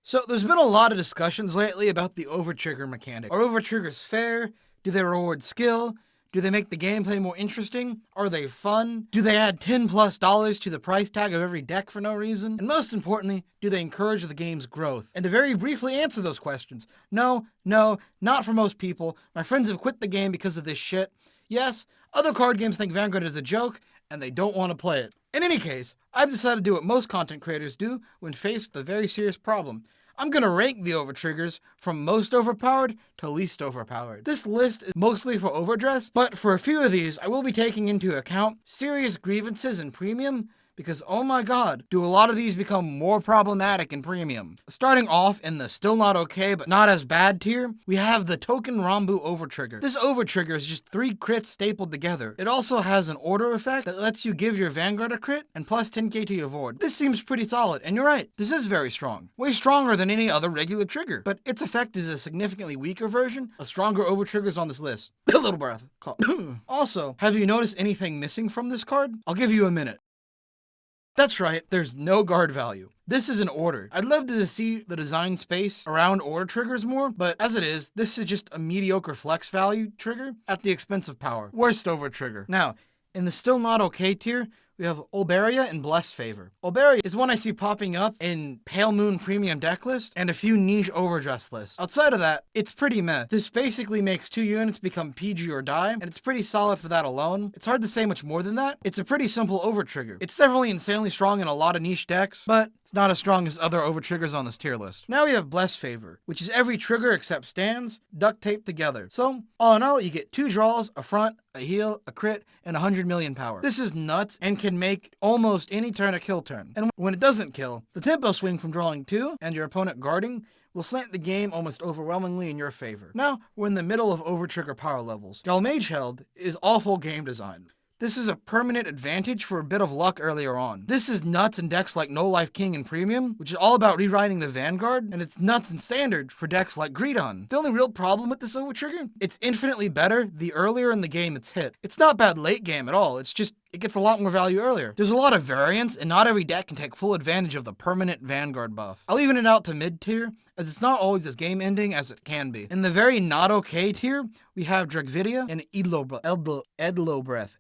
So there's been a lot of discussions lately about the overtrigger mechanic. Are overtriggers fair? Do they reward skill? Do they make the gameplay more interesting? Are they fun? Do they add $10+ to the price tag of every deck for no reason? And most importantly, do they encourage the game's growth? And to very briefly answer those questions, no, not for most people. My friends have quit the game because of this shit. Yes, other card games think Vanguard is a joke, and they don't want to play it. In any case, I've decided to do what most content creators do when faced with a very serious problem. I'm gonna rank the overtriggers from most overpowered to least overpowered. This list is mostly for Overdress, but for a few of these, I will be taking into account serious grievances in Premium, because oh my god, do a lot of these become more problematic in Premium. Starting off in the still not okay but not as bad tier, we have the Touken ranbu Overtrigger. This Overtrigger is just 3 crits stapled together. It also has an order effect that lets you give your Vanguard a crit and plus 10k to your board. This seems pretty solid, and you're right, this is very strong. Way stronger than any other regular trigger, but its effect is a significantly weaker version of stronger Overtriggers on this list. A little breath. Also, have you noticed anything missing from this card? I'll give you a minute. That's right, there's no guard value. This is an order. I'd love to see the design space around order triggers more, but as it is, this is just a mediocre flex value trigger at the expense of power. Worst Overtrigger. Now, in the still not okay tier, we have Olbaria and Blessed Favor. Olbaria is one I see popping up in Pale Moon Premium deck list and a few niche Overdress lists. Outside of that, it's pretty meh. This basically makes 2 units become PG or die, and it's pretty solid for that alone. It's hard to say much more than that. It's a pretty simple Overtrigger. It's definitely insanely strong in a lot of niche decks, but it's not as strong as other Overtriggers on this tier list. Now we have Blessed Favor, which is every trigger except stands, duct taped together. So, all in all, you get 2 draws, a front, a heal, a crit, and 100 million power. This is nuts and can make almost any turn a kill turn. And when it doesn't kill, the tempo swing from drawing 2 and your opponent guarding will slant the game almost overwhelmingly in your favor. Now, we're in the middle of Overtrigger power levels. Galmage Held is awful game design. This is a permanent advantage for a bit of luck earlier on. This is nuts in decks like No Life King and Premium, which is all about rewriting the Vanguard, and it's nuts in Standard for decks like Greedon. The only real problem with this Overtrigger, it's infinitely better the earlier in the game it's hit. It's not bad late game at all, it's just it gets a lot more value earlier. There's a lot of variance, and not every deck can take full advantage of the permanent Vanguard buff. I'll even it out to mid tier, as it's not always as game ending as it can be. In the very not okay tier, we have Dragvidia and Edlo Breath.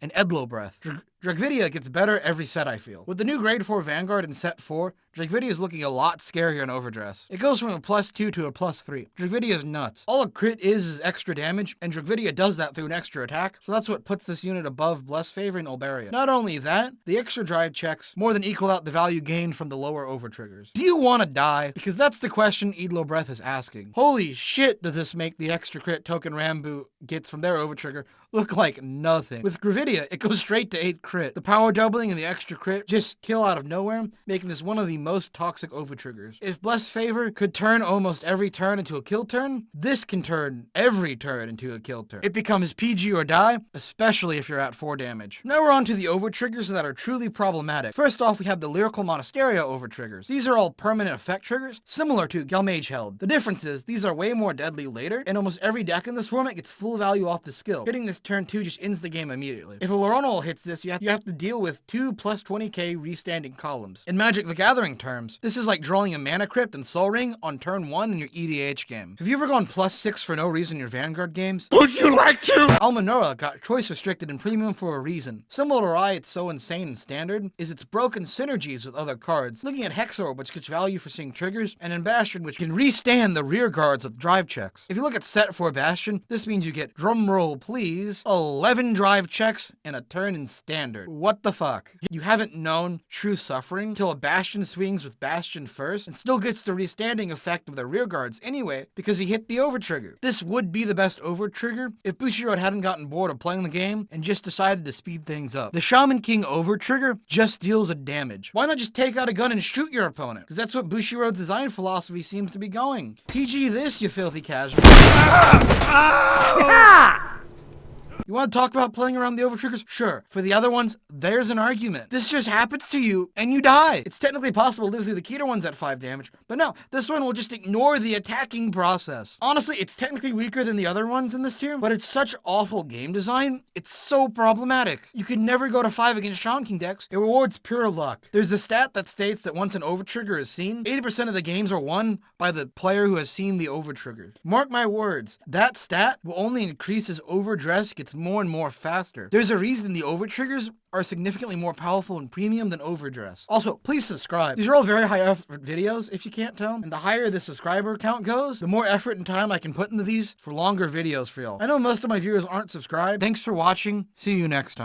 Dragvidia gets better every set, I feel. With the new grade 4 Vanguard in set 4, Dragvidia is looking a lot scarier in Overdress. It goes from a +2 to a +3. Dragvidia is nuts. All a crit is extra damage, and Dragvidia does that through an extra attack, so that's what puts this unit above Blessed Favor and Olbaria. Not only that, the extra drive checks more than equal out the value gained from the lower Overtriggers. Do you want to die? Because that's the question Edlo Breath is asking. Holy shit, does this make the extra crit Touken ranbu gets from their Overtrigger look like nothing. With Gravidia, it goes straight to 8 crit. The power doubling and the extra crit just kill out of nowhere, making this one of the most toxic Overtriggers. If Blessed Favor could turn almost every turn into a kill turn, this can turn every turn into a kill turn. It becomes PG or die, especially if you're at 4 damage. Now we're on to the Overtriggers that are truly problematic. First off, we have the Lyrical Monaterio Overtriggers. These are all permanent effect triggers, similar to Galmage Held. The difference is, these are way more deadly later, and almost every deck in this format gets full value off the skill. Hitting this turn 2 just ends the game immediately. If a Laronal hits this, you have to deal with 2 plus 20k restanding columns. In Magic the Gathering terms, this is like drawing a Mana Crypt and Soul Ring on turn 1 in your EDH game. Have you ever gone +6 for no reason in your Vanguard games? Would you like to? Almanora got choice restricted in Premium for a reason. Similar to why it's so insane in Standard, is its broken synergies with other cards. Looking at Hexorb, which gets value for seeing triggers, and in Bastion, which can restand the rear guards with drive checks. If you look at set 4 Bastion, this means you get, drumroll please, 11 drive checks and a turn in Standard. What the fuck? You haven't known true suffering till a Bastion swings with Bastion first and still gets the restanding effect of the rear guards anyway because he hit the Overtrigger. This would be the best Overtrigger if Bushiroad hadn't gotten bored of playing the game and just decided to speed things up. The Shaman King Overtrigger just deals a damage. Why not just take out a gun and shoot your opponent? Because that's what Bushiroad's design philosophy seems to be going. PG this, you filthy casual. You want to talk about playing around the overtriggers? Sure. For the other ones, there's an argument. This just happens to you and you die. It's technically possible to live through the Keter ones at 5 damage, but no, this one will just ignore the attacking process. Honestly, it's technically weaker than the other ones in this tier, but it's such awful game design, it's so problematic. You can never go to 5 against Shaman King decks. It rewards pure luck. There's a stat that states that once an overtrigger is seen, 80% of the games are won by the player who has seen the overtriggers. Mark my words, that stat will only increase as overdress gets more and more faster. There's a reason the overtriggers are significantly more powerful in Premuim than Overdress. Also, please subscribe. These are all very high effort videos, if you can't tell, and the higher the subscriber count goes, the more effort and time I can put into these for longer videos for y'all. I know most of my viewers aren't subscribed. Thanks for watching. See you next time.